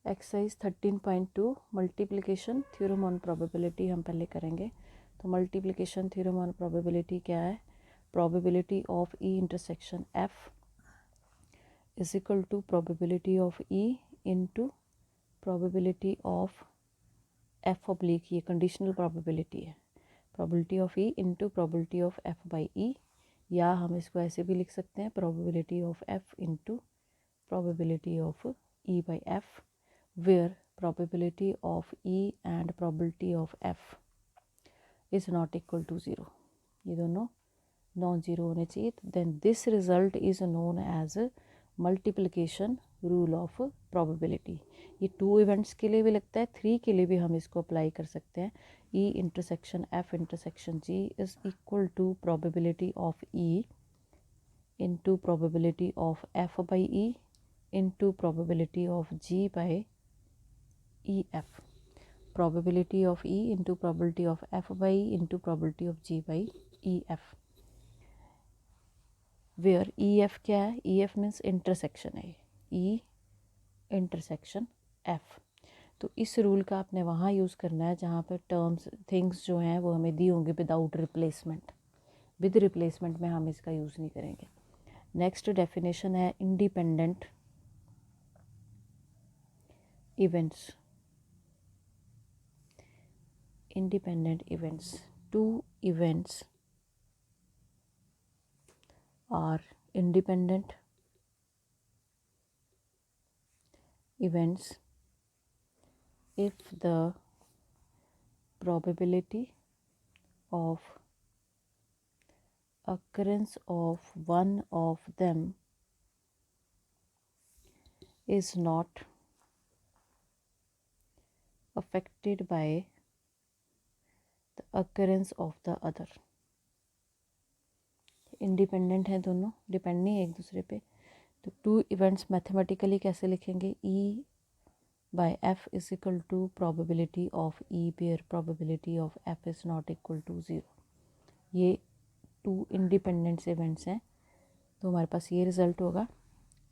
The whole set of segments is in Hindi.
Exercise 13.2 multiplication theorem on probability हम पहले करेंगे। तो मल्टीप्लिकेशन थ्योरम ऑन प्रोबेबिलिटी क्या है? Probability of E intersection F is equal to probability of E into probability of F oblique, ये कंडीशनल प्रोबेबिलिटी है, probability of E into probability of F by E, या हम इसको ऐसे भी लिख सकते हैं probability of F into probability of E by F, where probability of E and probability of F is not equal to 0, ये दोनों नॉन ज़ीरो होने चाहिए। then this result is known as multiplication rule of probability। ये 2 इवेंट्स के लिए भी लगता है, 3 के लिए भी हम इसको अप्लाई कर सकते हैं। E intersection F intersection G is equal to probability of E into probability of F by E into probability of G by EF, probability of E into probability of F by E into probability of G by EF, where EF क्या है? EF means intersection है, E intersection F। तो इस रूल का आपने वहाँ यूज़ करना है जहाँ पे टर्म्स थिंग्स जो हैं वो हमें दी होंगी विदाउट रिप्लेसमेंट। विद रिप्लेसमेंट में हम इसका यूज़ नहीं करेंगे। नेक्स्ट डेफिनेशन है independent events. independent events, two events are independent events if the probability of occurrence of one of them is not affected by the occurrence of the other। Independent हैं दोनों, डिपेंड नहीं है एक दूसरे पे। तो 2 इवेंट्स मैथमेटिकली कैसे लिखेंगे? E by F is equal to probability of E where probability of F is not equal to 0। ये 2 इंडिपेंडेंट इवेंट्स हैं, तो हमारे पास ये रिज़ल्ट होगा।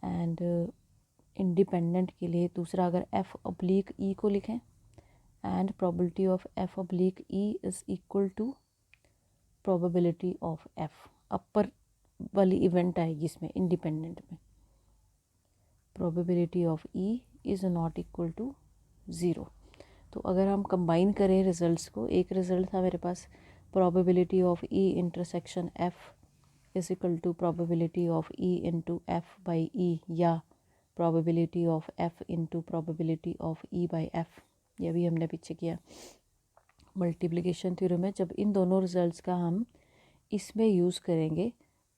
एंड इंडिपेंडेंट के लिए दूसरा, अगर F ऑब्लिक E को लिखें, and probability of F oblique E is equal to probability of F, upper वाली इवेंट आएगी इसमें इंडिपेंडेंट में। Probability of E is not equal to 0। तो अगर हम कंबाइन करें रिजल्ट्स को, एक रिजल्ट था मेरे पास probability of E intersection F is equal to probability of E into F by E, या probability of F into probability of E by F। ये भी हमने पीछे किया मल्टीप्लिकेशन थ्योरम में। जब इन दोनों रिजल्ट्स का हम इसमें यूज़ करेंगे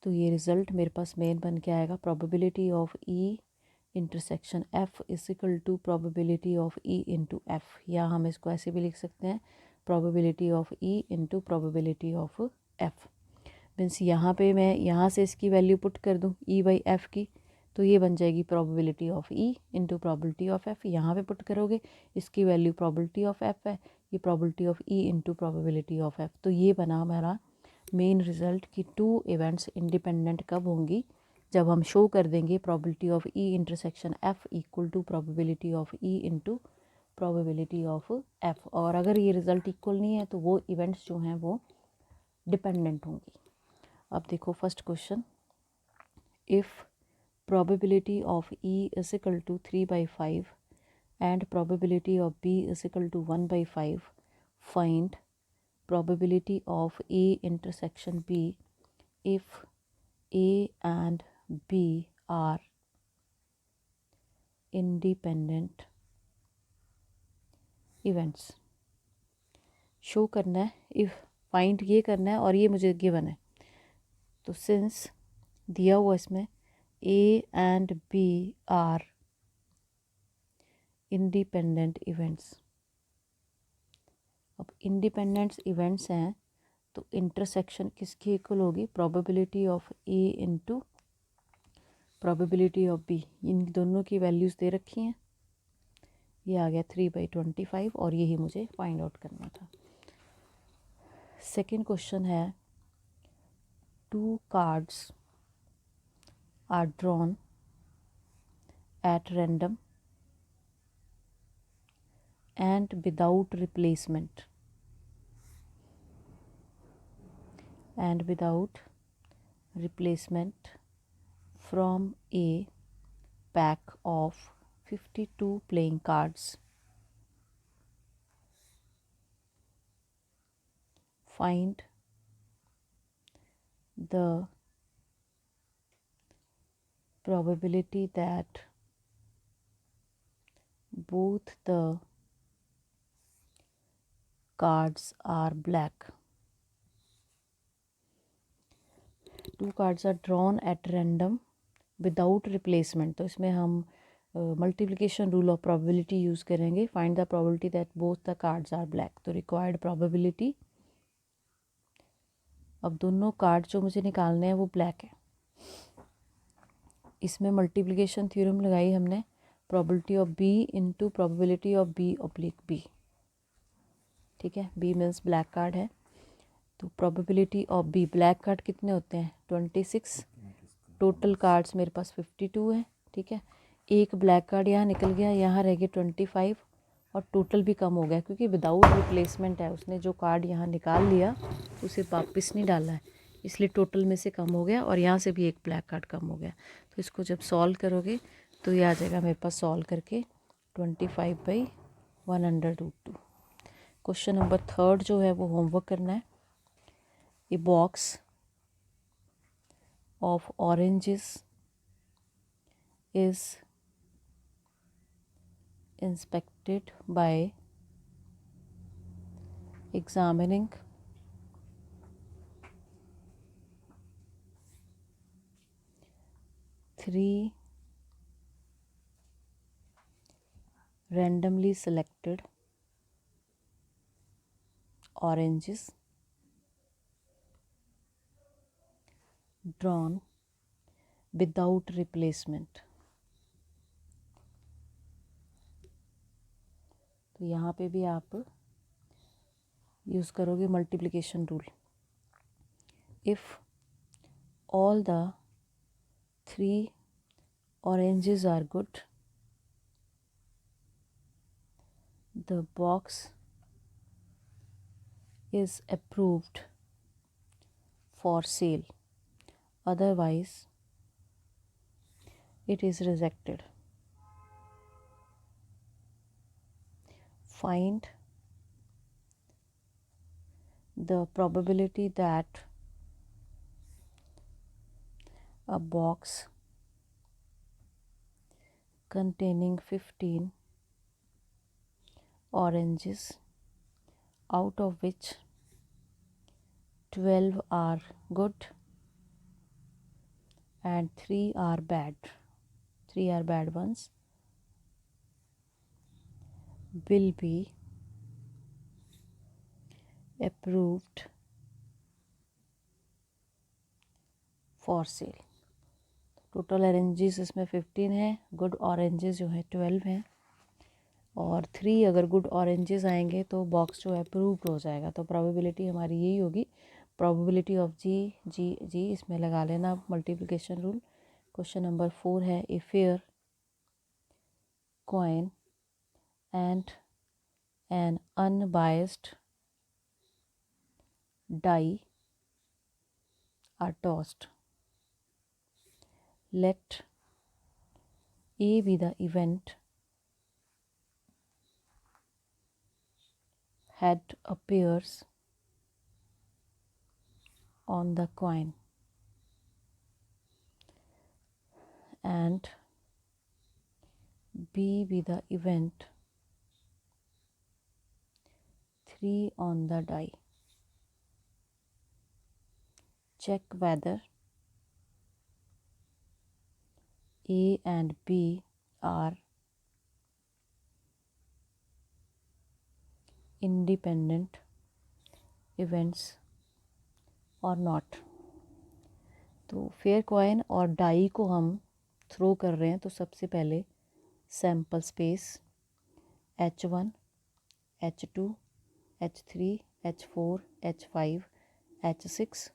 तो ये रिज़ल्ट मेरे पास मेन बन के आएगा probability of E intersection F is equal to probability of E into F, या हम इसको ऐसे भी लिख सकते हैं probability of E into probability of F। Means यहाँ पे मैं यहाँ से इसकी वैल्यू पुट कर दूँ E बाई F की, तो ये बन जाएगी probability of E into probability of F। यहाँ पे पुट करोगे इसकी वैल्यू प्रोबेबिलिटी ऑफ F है, ये probability of E into probability of F। तो ये बना हमारा मेन रिज़ल्ट कि 2 इवेंट्स इंडिपेंडेंट कब होंगी? जब हम शो कर देंगे probability of E intersection F equal to probability of E into probability of F। और अगर ये रिज़ल्ट इक्वल नहीं है तो वो इवेंट्स जो हैं वो डिपेंडेंट होंगी। अब देखो first question, if probability of E is equal to 3/5 and probability of B is equal to 1/5, find probability of A intersection B if A and B are independent events। Show करना है, इफ़ फाइंड ये करना है और ये मुझे गिवन है। तो सिंस दिया हुआ इसमें A and B are independent events, अब इंडिपेंडेंट इवेंट्स हैं तो इंटरसेक्शन किसकी इक्वल होगी? Probability of A into probability of B. इन दोनों की वैल्यूज़ दे रखी हैं, ये आ गया 3/25 और यही मुझे फाइंड आउट करना था। सेकंड क्वेश्चन है, 2 cards are drawn at random and without replacement, from a pack of 52 playing cards. Find the probability that both the cards are black. Two cards are drawn at random without replacement. तो इसमें हम multiplication rule of probability use करेंगे. Find the probability that both the cards are black. तो रिक्वायर्ड प्रोबेबिलिटी, अब दोनों कार्ड जो मुझे निकालने हैं वो ब्लैक है. इसमें मल्टीप्लिकेशन थ्योरम लगाई हमने, probability of B into probability of B oblique B. ठीक है, बी मीन्स ब्लैक कार्ड है. तो probability of B, black card कितने होते हैं 26, टोटल कार्ड्स मेरे पास 52 है. ठीक है, एक ब्लैक कार्ड यहाँ निकल गया, यहाँ रह गए 25 और टोटल भी कम हो गया क्योंकि विदाउट रिप्लेसमेंट है. उसने जो कार्ड यहाँ निकाल लिया उसे वापस नहीं डाला है, इसलिए टोटल में से कम हो गया और यहाँ से भी एक ब्लैक कार्ड कम हो गया. तो इसको जब सॉल्व करोगे तो ये आ जाएगा मेरे पास सॉल्व करके 25/100√2. क्वेश्चन नंबर 3 जो है वो होमवर्क करना है. A box of oranges is inspected by examining three randomly selected oranges drawn without replacement. तो यहाँ पे भी आप यूज़ करोगे multiplication rule. If all the 3 oranges are good, the box is approved for sale, otherwise it is rejected. Find the probability that a box containing 15 oranges, out of which 12 are good and 3 are bad ones, will be approved for sale. Total oranges इसमें 15 है, गुड ऑरेंजेस जो है 12 हैं और 3 अगर गुड ऑरेंजेस आएंगे तो बॉक्स जो है अप्रूव्ड हो जाएगा. तो प्रोबेबिलिटी हमारी यही होगी, प्रोबेबिलिटी ऑफ जी इसमें लगा लेना मल्टीप्लिकेशन रूल. क्वेश्चन नंबर 4 है, a fair coin and N unbiased die are tossed. Let A be the event, head appears on the coin and B be the event, 3 on the die. Check whether A and B are independent events or not. तो फेयर कॉइन और डाई को हम थ्रो कर रहे हैं. तो सबसे पहले sample space H1, H2, H3, H4, H5, H6,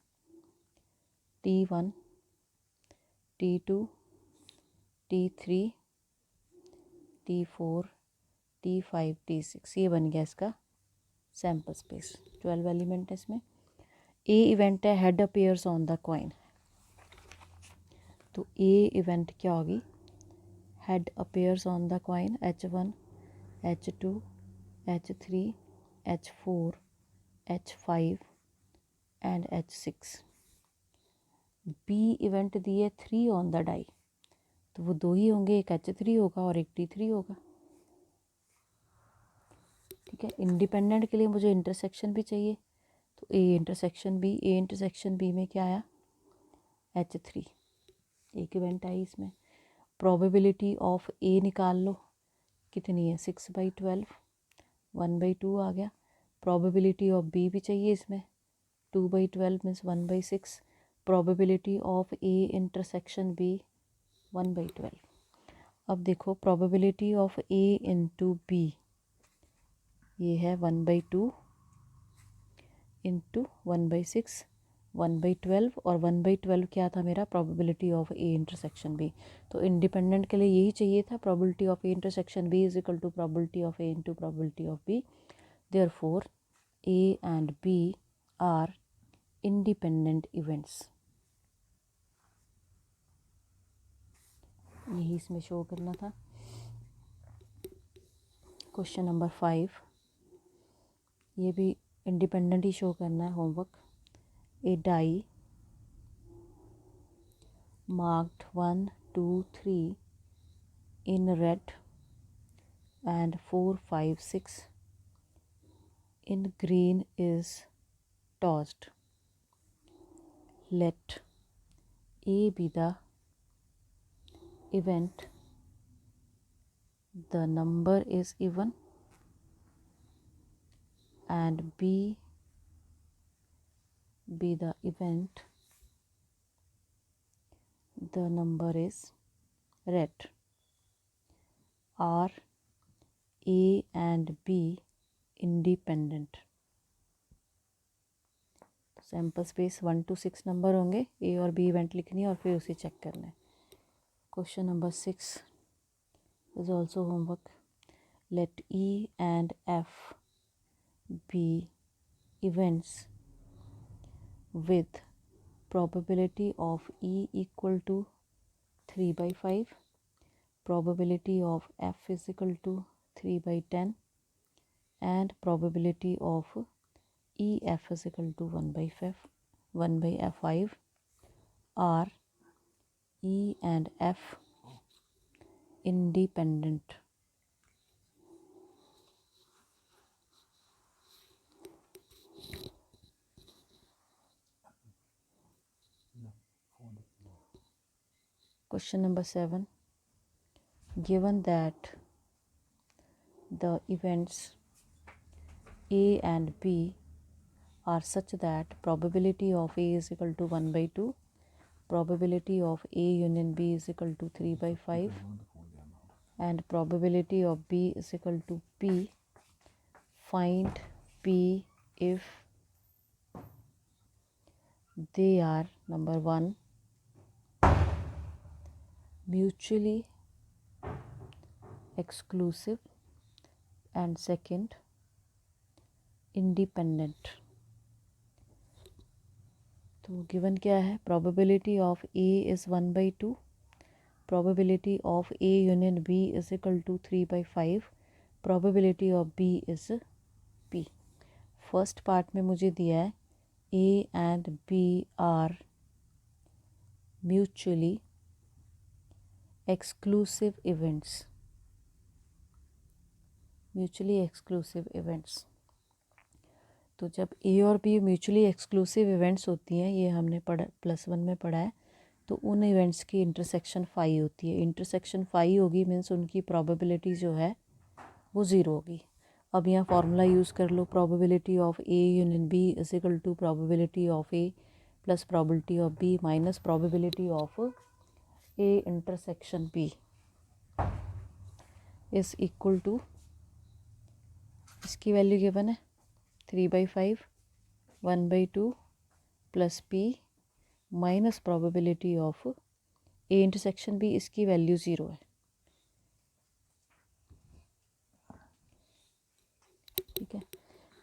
T1, T2, T3, T4, T5 T6, ये बन गया इसका सैम्पल स्पेस। 12 एलिमेंट है इसमें। ए इवेंट है head appears on the coin, तो ए इवेंट क्या होगी, head appears on the coin H1 H2 H3 H4 H5 and H6। B event दिए 3 ऑन द डाई, तो वो 2 ही होंगे, एक H3 होगा और एक T3 होगा। ठीक है, इंडिपेंडेंट के लिए मुझे इंटरसेक्शन भी चाहिए, तो ए इंटरसेक्शन बी में क्या आया, H3, एक इवेंट आई इसमें। प्रोबेबिलिटी ऑफ ए निकाल लो, कितनी है 6/12, 1/2 आ गया। प्रोबेबिलिटी ऑफ बी भी चाहिए इसमें, 2/12 means 1/6। Probability of A intersection B 1/12। अब देखो probability of A into B, ये है 1/2 इंटू 1/6, 1/12, और 1/12 क्या था मेरा, probability of A intersection B. तो इंडिपेंडेंट के लिए यही चाहिए था, probability of A intersection B is equal to probability of A into probability of B. Therefore A and B are independent events. यही इसमें शो करना था। क्वेश्चन नंबर 5, ये भी इंडिपेंडेंट ही शो करना है homework. A die marked 1 2 3 in red and 4 5 6 in green is tossed. Let A be the event, the number is even, and B be the event, the number is red. Are A and B independent? Sample space 1 to 6 number होंगे, ए और बी इवेंट लिखनी है और फिर उसे चेक करना है। Question number 6 is also homework. Let E and F be events with probability of E equal to 3/5, probability of F is equal to 3/10, and probability of EF is equal to 1/5 are E and F independent? Question number 7, given that the events A and B are such that probability of A is equal to 1/2, probability of A union B is equal to 3/5, and probability of B is equal to P, find P if they are, number 1, mutually exclusive, and second, independent. तो गिवन क्या है, probability of A is 1/2, probability of A union B is equal to 3/5, probability of B is P। First part में मुझे दिया है A and B are mutually exclusive events, mutually exclusive events. तो जब ए और बी म्यूचुअली एक्सक्लूसिव इवेंट्स होती हैं, ये हमने पढ़ा +1 में पढ़ा है, तो उन इवेंट्स की इंटरसेक्शन 5 होती है। इंटरसेक्शन 5 होगी मीन्स उनकी प्रोबेबिलिटी जो है वो 0 होगी। अब यहाँ फार्मूला यूज़ कर लो, probability of A union B is equal to probability of A plus probability of B minus probability of A intersection B is equal to, इसकी वैल्यू गिवन है 3/5, 1/2 plus P minus probability of A intersection B, इसकी वैल्यू 0 है।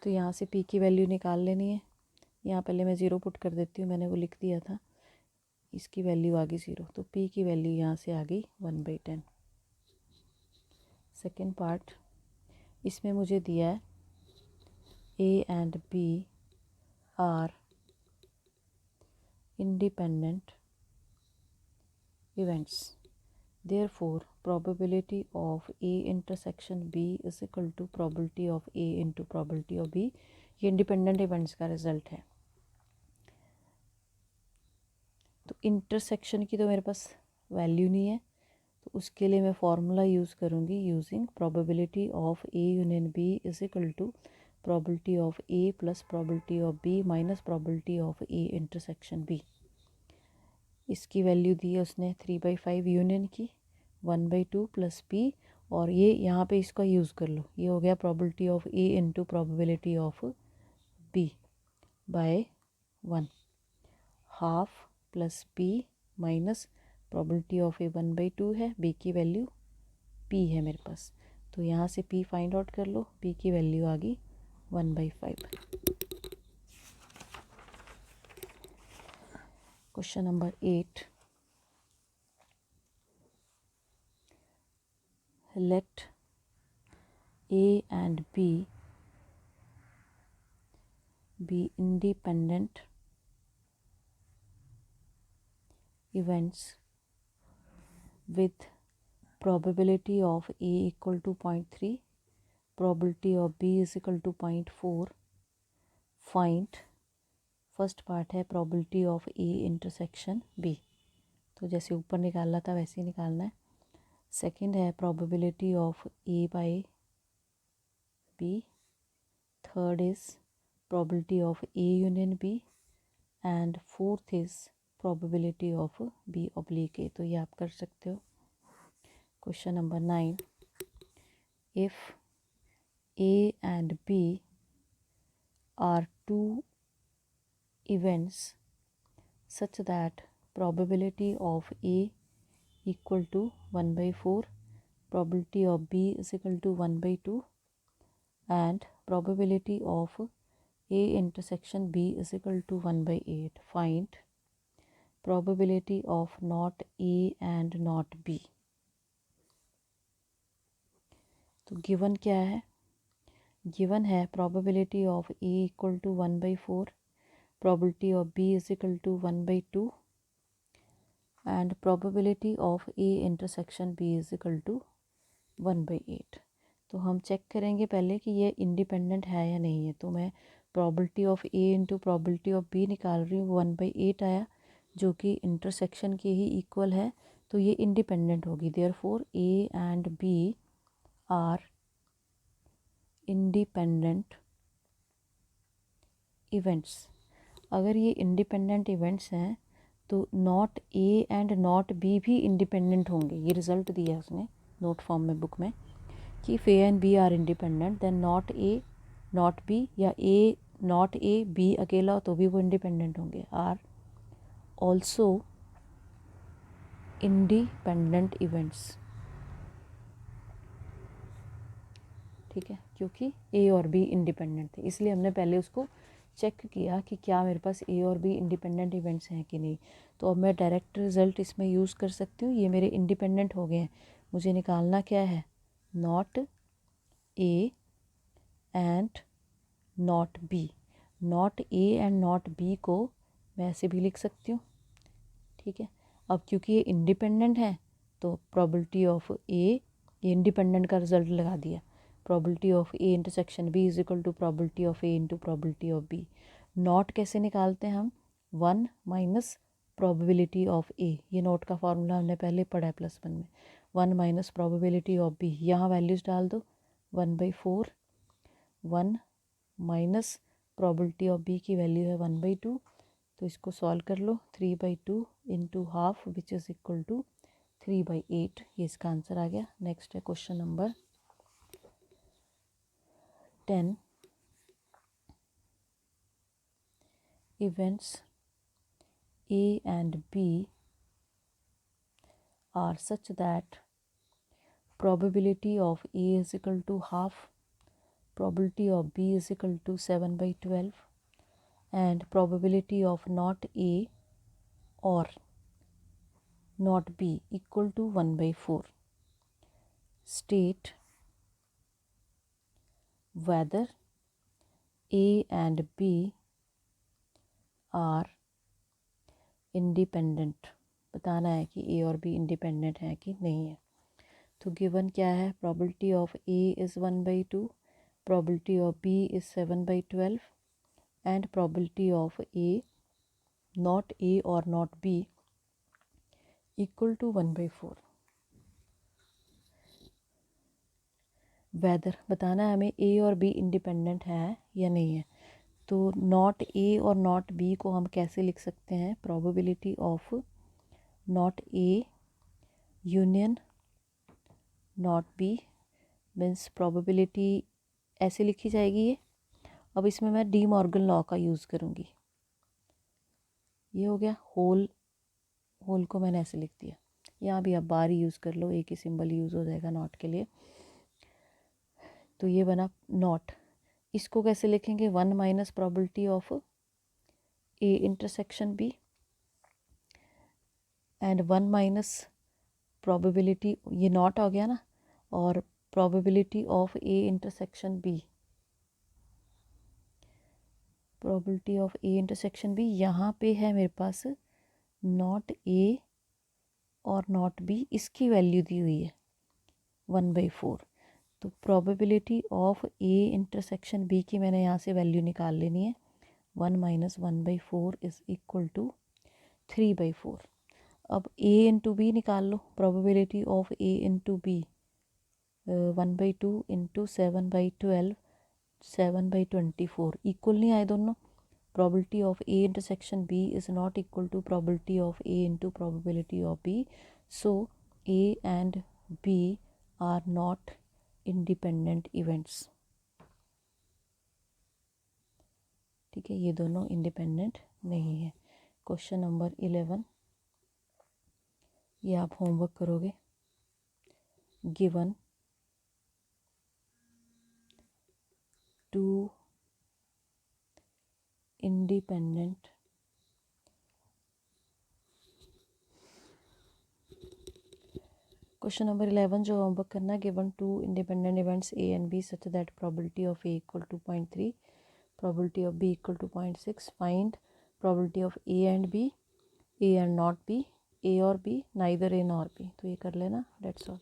तो यहाँ से p की वैल्यू निकाल लेनी है। यहाँ पहले मैं 0 पुट कर देती हूँ, मैंने वो लिख दिया था, इसकी वैल्यू आ गई 0, तो p की वैल्यू यहाँ से आ गई 1/10। सेकेंड पार्ट, इसमें मुझे दिया है a and b are independent events, therefore probability of a intersection b is equal to probability of a into probability of b। ये इंडिपेंडेंट इवेंट्स का रिजल्ट है। तो इंटरसेक्शन की तो मेरे पास वैल्यू नहीं है, तो उसके लिए मैं फार्मूला यूज़ करूँगी using probability of A union B is equal to probability of A plus probability of B minus probability of A intersection B. इसकी वैल्यू दी है उसने 3/5 यूनियन की, 1/2 प्लस पी, और ये यहाँ पे इसका यूज़ कर लो, ये हो गया probability of A into probability of B by 1, half plus P minus probability of A 1/2 है, बी की वैल्यू पी है मेरे पास, तो यहाँ से पी फाइंड आउट कर लो, पी की वैल्यू आ गई 1/5। Question number 8, let A and B be independent events with probability of A equal to 0.3, probability of B is equal to 0.4, find, first part है probability of A intersection B, तो जैसे ऊपर निकाला था वैसे ही निकालना है। सेकंड है probability of A by B, third is probability of A union B, and fourth is probability of B oblique A। तो ये आप कर सकते हो। Question number 9, if A and B are two events such that probability of A equal to 1/4, probability of B is equal to 1/2, and probability of A intersection B is equal to 1/8, find probability of not A and not B। तो गिवन क्या है, गिवन है probability of A equal to 1/4, probability of B is equal to 1/2, and probability of A intersection B is equal to 1/8। तो हम चेक करेंगे पहले कि ये इंडिपेंडेंट है या नहीं है, तो मैं probability of A into probability of B निकाल रही हूँ, 1/8 आया जो कि इंटरसेक्शन के ही इक्वल है, तो ये इंडिपेंडेंट होगी। Therefore A and B are independent events. अगर ये इंडिपेंडेंट इवेंट्स हैं तो not A and not B भी इंडिपेंडेंट होंगे। ये रिजल्ट दिया है उसने नोट फॉर्म में बुक में कि if A and B are independent then not A not B, या ए नॉट ए बी अकेला हो तो भी वो इंडिपेंडेंट होंगे, आर ऑल्सो इंडिपेंडेंट इवेंट्स। ठीक है, क्योंकि ए और बी इंडिपेंडेंट थे इसलिए हमने पहले उसको चेक किया कि क्या मेरे पास ए और बी इंडिपेंडेंट इवेंट्स हैं कि नहीं। तो अब मैं डायरेक्ट रिज़ल्ट इसमें यूज़ कर सकती हूँ, ये मेरे इंडिपेंडेंट हो गए हैं। मुझे निकालना क्या है, not A and not B. Not A and not B को मैं ऐसे भी लिख सकती हूँ। ठीक है, अब क्योंकि ये इंडिपेंडेंट है तो प्रोबेबिलिटी ऑफ ए, ये इंडिपेंडेंट का रिजल्ट लगा दिया, probability of A intersection B is equal to probability of A into probability of B। Not कैसे निकालते हैं हम, 1 माइनस probability of A, ये नोट का फार्मूला हमने पहले पढ़ा है +1 में, 1 माइनस probability of B, यहाँ वैल्यूज़ डाल दो, 1/4, 1 माइनस probability of B की वैल्यू है 1/2, तो इसको सॉल्व कर लो, 3/2 into half which is equal to 3/8, ये इसका आंसर आ गया। नेक्स्ट है question number 10, events A and B are such that probability of A is equal to half, probability of B is equal to 7/12 and probability of not A or not B equal to 1/4. State whether A and B are independent. बताना है कि ए और बी इंडिपेंडेंट है कि नहीं है. तो गिवन क्या है, probability of A is 1/2, probability of B is 7/12 and probability of A not A और not B equal to 1/4. Whether बताना है हमें ए और बी इंडिपेंडेंट है या नहीं है. तो नॉट ए और नॉट बी को हम कैसे लिख सकते हैं, probability of not A union not be means probability ऐसे लिखी जाएगी ये. अब इसमें मैं डी मॉर्गन लॉ का यूज़ करूँगी. ये हो गया होल, होल को मैंने ऐसे लिख दिया. यहाँ भी आप बार ही यूज़ कर लो, एक ही सिंबल यूज़ हो जाएगा नॉट के लिए. तो ये बना नॉट. इसको कैसे लिखेंगे, 1 minus probability of A intersection B and 1 minus probability, ये नॉट हो गया ना, और probability of A intersection B. Probability of A intersection B यहाँ पे है मेरे पास नॉट ए और नॉट बी, इसकी वैल्यू दी हुई है 1/4. तो probability of A intersection B की मैंने यहाँ से वैल्यू निकाल लेनी है. 1 माइनस 1/4 इज़ इक्वल टू 3/4. अब ए इंटू बी निकाल लो. Probability of A into B 1/2 into 7/12 7/24 equal नहीं आए दोनों. probability of A intersection B is not equal to probability of A into probability of B. So A and B are not independent events. ठीक है, ये दोनों इंडिपेंडेंट नहीं है. क्वेश्चन नंबर 11, ये आप होमवर्क करोगे. गिवन 2 independent क्वेश्चन नंबर 11 जो होमवर्क करना है, given 2 independent events A and B such that probability of A equal to 0.3, probability of B equal to 0.6. Find probability of A and B, A and not B, A और B, neither A nor B. तो ये कर लेना. That's all.